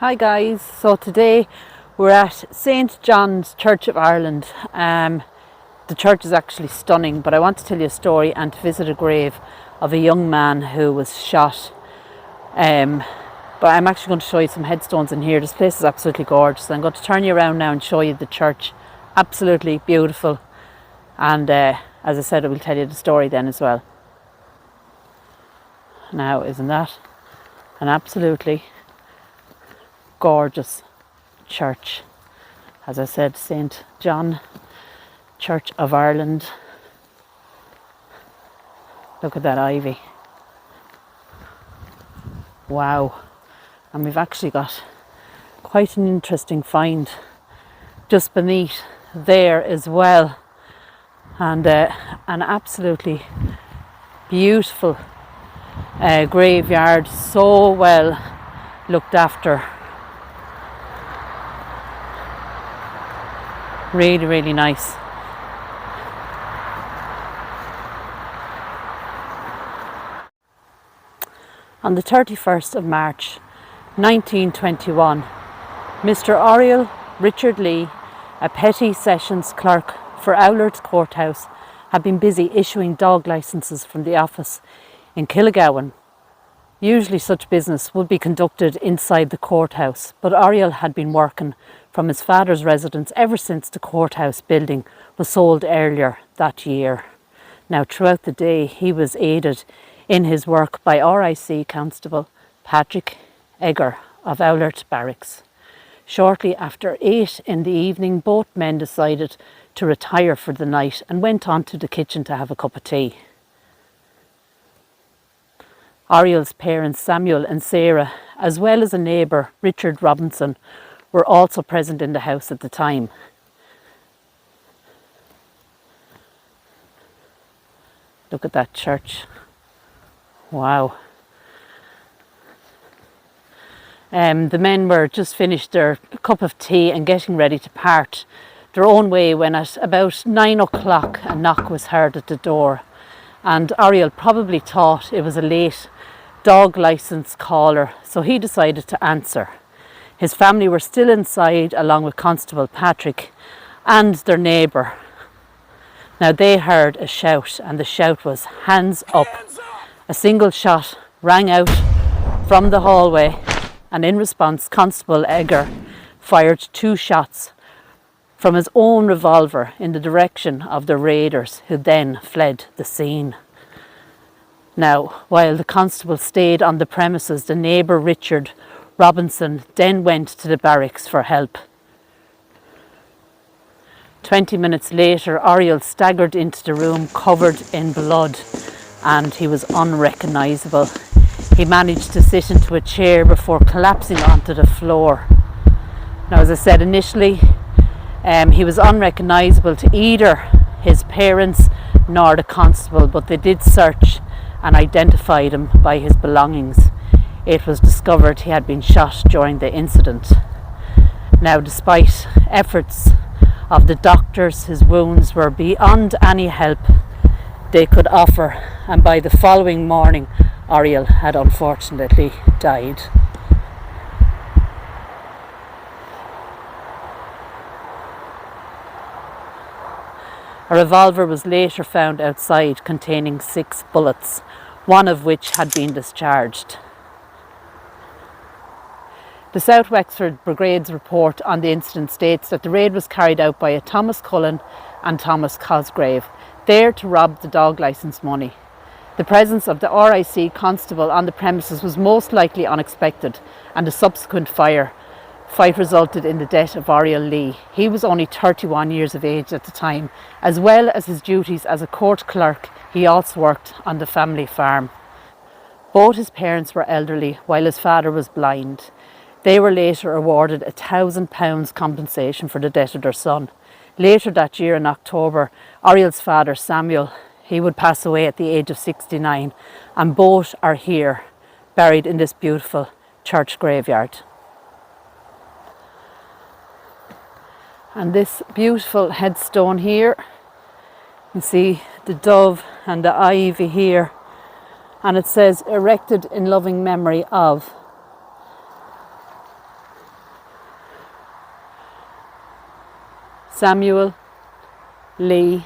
Hi guys, so today we're at St. John's Church of Ireland. The church is actually stunning, but I want to tell you a story and to visit a grave of a young man who was shot. But I'm actually going to show you some headstones in here. This place is absolutely gorgeous. I'm going to turn you around now and show you the church. Absolutely beautiful. And as I said, I will tell you the story then as well. Now, isn't that an absolutely gorgeous church? As I said, St. John Church of Ireland. Look at that ivy. Wow. And we've actually got quite an interesting find just beneath there as well. And an absolutely beautiful graveyard, so well looked after. Really, really nice. On the 31st of March 1921, Mr. Oriel Richard Lee, a petty sessions clerk for Owler's Courthouse, had been busy issuing dog licences from the office in Killigowan. Usually such business would be conducted inside the courthouse, but Oriel had been working from his father's residence ever since the courthouse building was sold earlier that year. Now, throughout the day, he was aided in his work by RIC Constable Patrick Egger of Owlert Barracks. Shortly after 8 in the evening, both men decided to retire for the night and went on to the kitchen to have a cup of tea. Oriel's parents, Samuel and Sarah, as well as a neighbour, Richard Robinson, were also present in the house at the time. Look at that church. Wow. The men were just finished their cup of tea and getting ready to part their own way when at about 9 o'clock a knock was heard at the door, and Oriel probably thought it was a late dog licence caller, so he decided to answer. His family were still inside along with Constable Patrick and their neighbour. Now they heard a shout, and the shout was "Hands up!" A single shot rang out from the hallway, and in response Constable Egger fired 2 shots from his own revolver in the direction of the raiders, who then fled the scene. Now, while the constable stayed on the premises, the neighbour Richard Robinson then went to the barracks for help. 20 minutes later, Oriel staggered into the room covered in blood, and he was unrecognisable. He managed to sit into a chair before collapsing onto the floor. Now, as I said initially, he was unrecognisable to either his parents nor the constable, but they did search and identified him by his belongings. It was discovered he had been shot during the incident. Now, despite efforts of the doctors, his wounds were beyond any help they could offer, and by the following morning, Oriel had unfortunately died. A revolver was later found outside containing 6 bullets, one of which had been discharged. The South Wexford Brigade's report on the incident states that the raid was carried out by a Thomas Cullen and Thomas Cosgrave, there to rob the dog licence money. The presence of the RIC constable on the premises was most likely unexpected, and the subsequent fight resulted in the death of Oriel Lee. He was only 31 years of age at the time. As well as his duties as a court clerk, he also worked on the family farm. Both his parents were elderly, while his father was blind. They were later awarded £1,000 compensation for the death of their son. Later that year in October, Oriel's father, Samuel, he would pass away at the age of 69, and both are here, buried in this beautiful church graveyard. And this beautiful headstone here, you see the dove and the ivy here, and it says erected in loving memory of. Samuel Lee,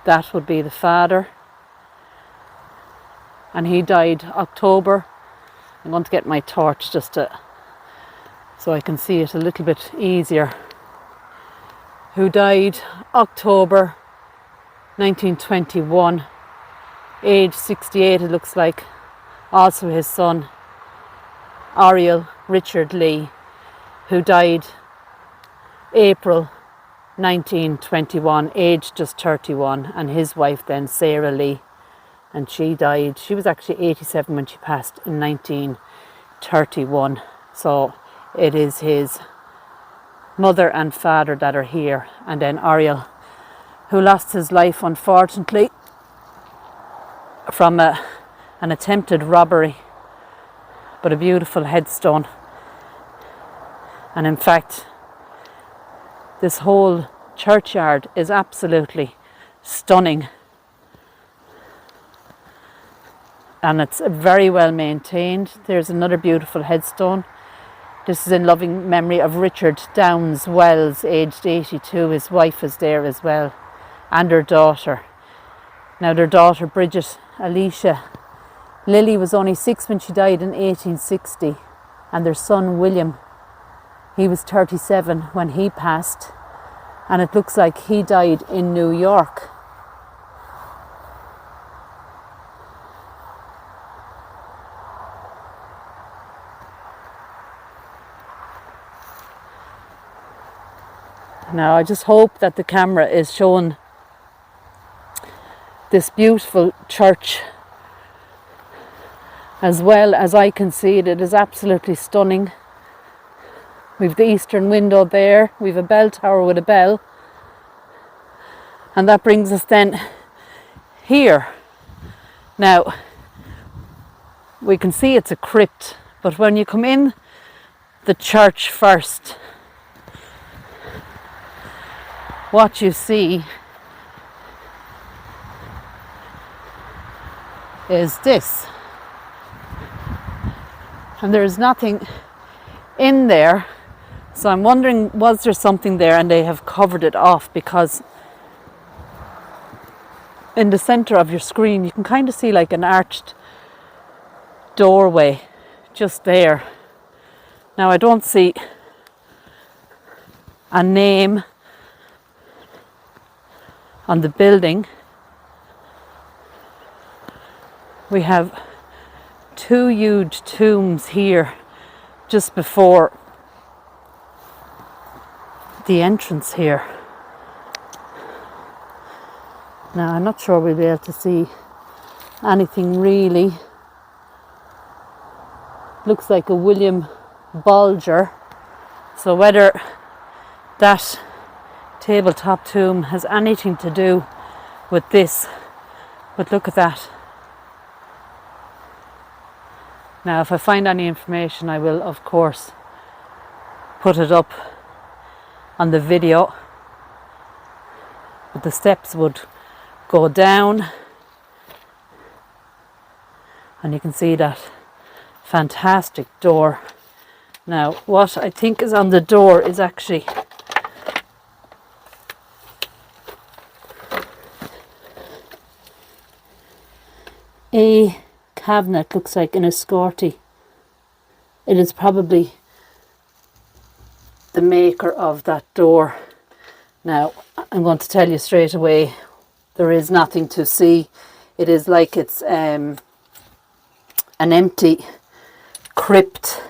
that would be the father, and he died October. I'm going to get my torch just so I can see it a little bit easier. Who died October 1921, age 68 it looks like. Also his son Oriel Richard Lee, who died April 1921, aged just 31, and his wife then Sarah Lee, and she died, she was actually 87 when she passed in 1931. So it is his mother and father that are here, and then Oriel, who lost his life unfortunately from an attempted robbery, but a beautiful headstone. And in fact, this whole churchyard is absolutely stunning, and it's very well maintained. There's another beautiful headstone. This is in loving memory of Richard Downs Wells, aged 82. His wife is there as well, and her daughter. Now their daughter Bridget Alicia Lily was only 6 when she died in 1860, and their son William, he was 37 when he passed, and it looks like he died in New York. Now I just hope that the camera is showing this beautiful church as well as I can see it. It is absolutely stunning. We've the eastern window there, we've a bell tower with a bell, and that brings us then here. Now we can see it's a crypt, but when you come in the church first, what you see is this, and there's nothing in there. So I'm wondering, was there something there and they have covered it off, because in the center of your screen you can kind of see like an arched doorway just there. Now I don't see a name on the building. We have 2 huge tombs here just before the entrance here. Now I'm not sure we'll be able to see anything really. Looks like a William Bulger, so whether that tabletop tomb has anything to do with this, but look at that. Now if I find any information I will of course put it up on the video, but the steps would go down and you can see that fantastic door. Now what I think is on the door is actually a cabinet, looks like an escorty. It is probably the maker of that door. Now I'm going to tell you straight away, there is nothing to see. It is like it's an empty crypt.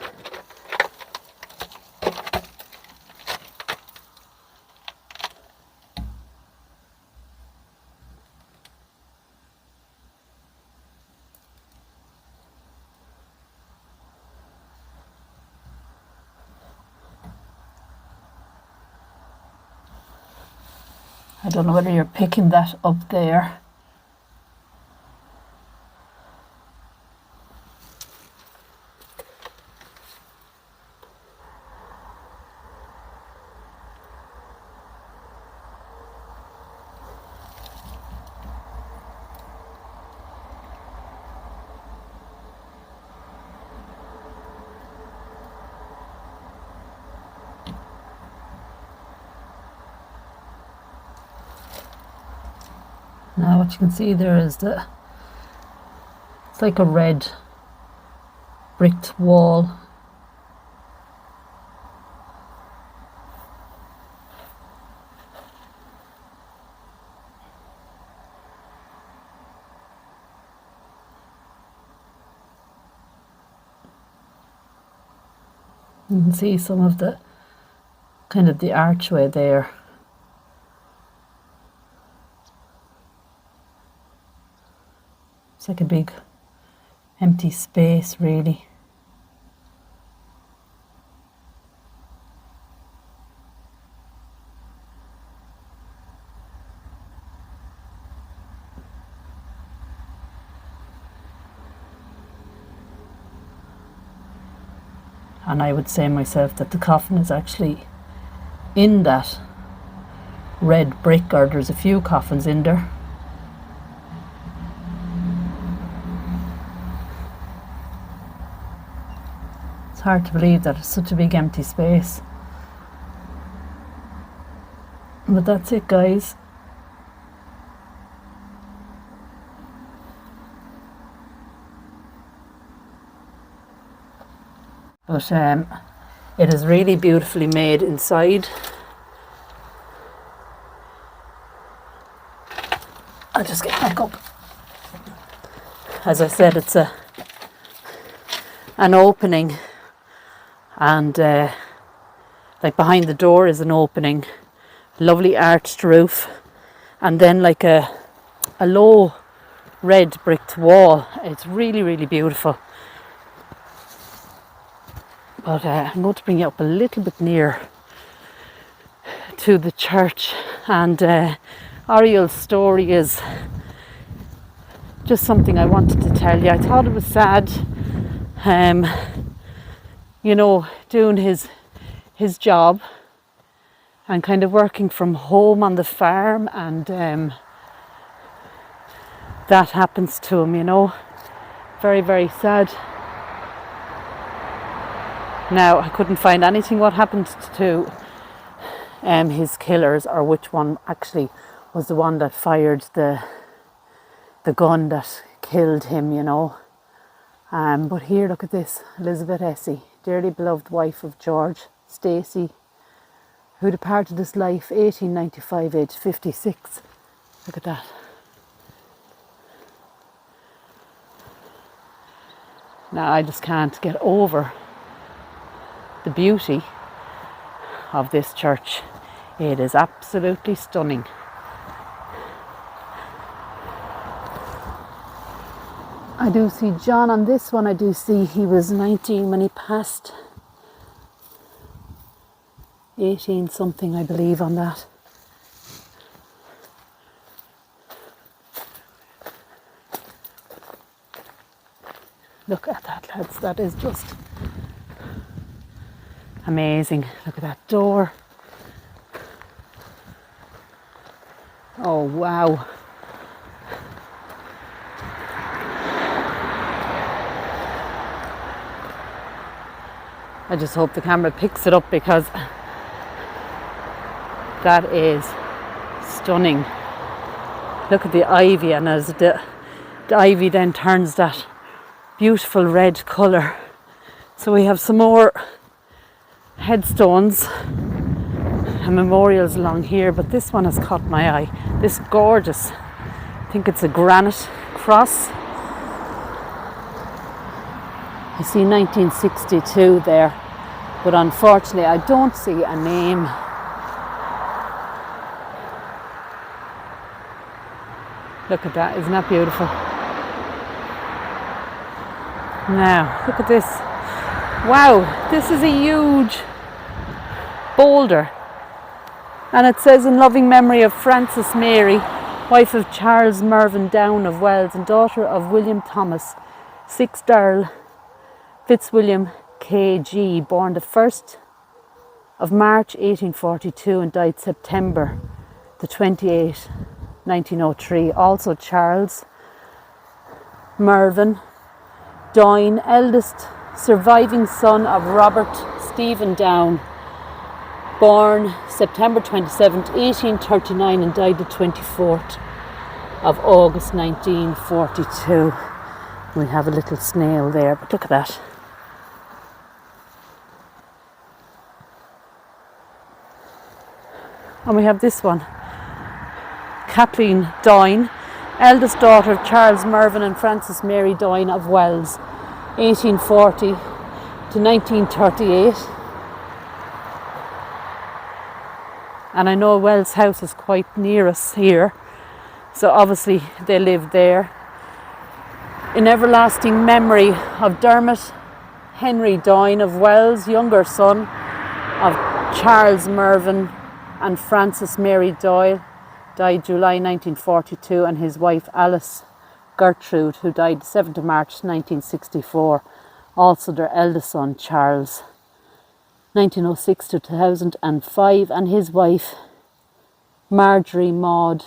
I don't know whether you're picking that up there. Now what you can see there is it's like a red bricked wall. You can see some of the kind of the archway there. It's like a big empty space, really. And I would say myself that the coffin is actually in that red brick, or there's a few coffins in there. It's hard to believe that it's such a big empty space. But that's it, guys. But it is really beautifully made inside. I'll just get back up. As I said, it's an opening, and like behind the door is an opening, lovely arched roof, and then like a low red bricked wall. It's really, really beautiful. But I'm going to bring you up a little bit near to the church, and Oriel's story is just something I wanted to tell you. I thought it was sad, you know, doing his job and kind of working from home on the farm, and that happens to him, you know. Very, very sad. Now, I couldn't find anything what happened to his killers, or which one actually was the one that fired the gun that killed him, you know. But here, look at this. Elizabeth Essie, dearly beloved wife of George Stacey, who departed this life 1895, aged 56. Look at that. Now, I just can't get over the beauty of this church. It is absolutely stunning. I do see John on this one. I do see he was 19 when he passed. 18 something, I believe, on that. Look at that, lads. That is just amazing. Look at that door. Oh, wow. I just hope the camera picks it up, because that is stunning. Look at the ivy, and as the ivy then turns that beautiful red colour. So we have some more headstones and memorials along here, but this one has caught my eye. This gorgeous, I think it's a granite cross. I see 1962 there, but unfortunately I don't see a name. Look at that, isn't that beautiful? Now, look at this. Wow, this is a huge boulder, and it says, in loving memory of Frances Mary, wife of Charles Mervyn Down of Wells and daughter of William Thomas, 6th Earl Fitzwilliam KG, born the 1st of March 1842 and died September the 28th, 1903. Also Charles Mervyn Doyne, eldest surviving son of Robert Stephen Down, born September 27th, 1839 and died the 24th of August 1942. We have a little snail there, but look at that. And we have this one. Kathleen Doyne, eldest daughter of Charles Mervyn and Frances Mary Doyne of Wells, 1840 to 1938. And I know Wells House is quite near us here, so obviously they lived there. In everlasting memory of Dermot Henry Doyne of Wells, younger son of Charles Mervyn and Frances Mary Doyle, died July 1942, and his wife Alice Gertrude, who died 7th of March 1964, also their eldest son Charles, 1906 to 2005, and his wife Marjorie Maud,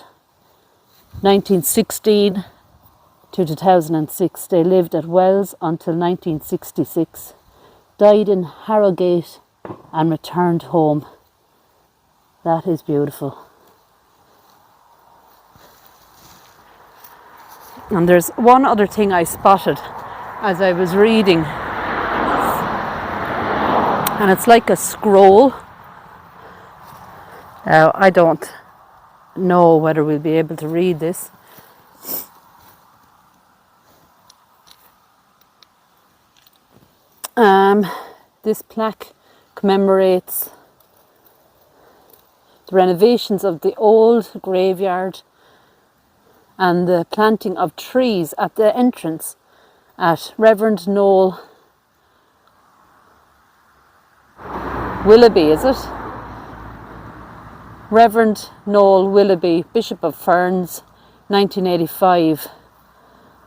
1916 to 2006. They lived at Wells until 1966, died in Harrogate and returned home. That is beautiful. And there's one other thing I spotted as I was reading, and it's like a scroll. Now, I don't know whether we'll be able to read this. This plaque commemorates the renovations of the old graveyard and the planting of trees at the entrance at Reverend Noel Willoughby, is it? Reverend Noel Willoughby, Bishop of Ferns, 1985.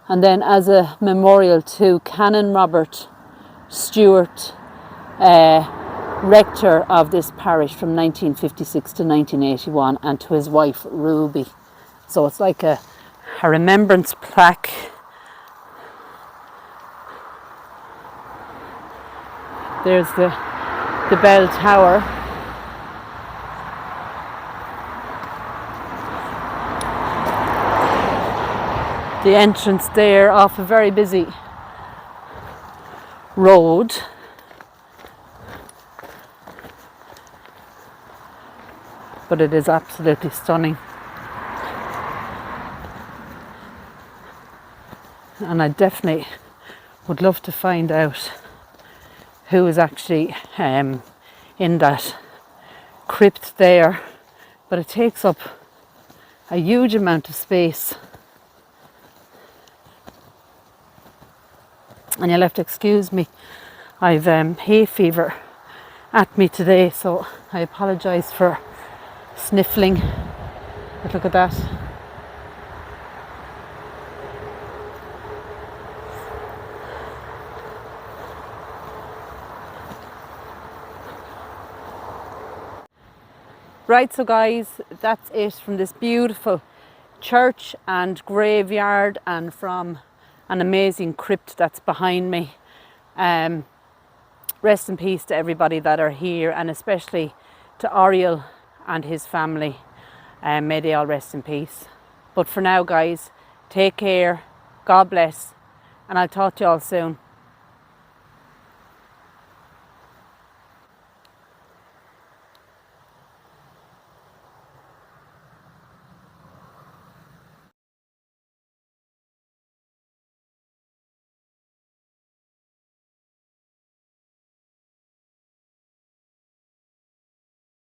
And then as a memorial to Canon Robert Stewart, rector of this parish from 1956 to 1981, and to his wife Ruby. So it's like a remembrance plaque. There's the bell tower. The entrance there off a very busy road. But it is absolutely stunning. And I definitely would love to find out who is actually in that crypt there. But it takes up a huge amount of space. And you'll have to excuse me, I've hay fever at me today, so I apologise for sniffling. But look at that. Right, so guys, that's it from this beautiful church and graveyard, and from an amazing crypt that's behind me. Rest in peace to everybody that are here, and especially to Oriel and his family. May they all rest in peace. But for now, guys, take care, God bless, and I'll talk to you all soon.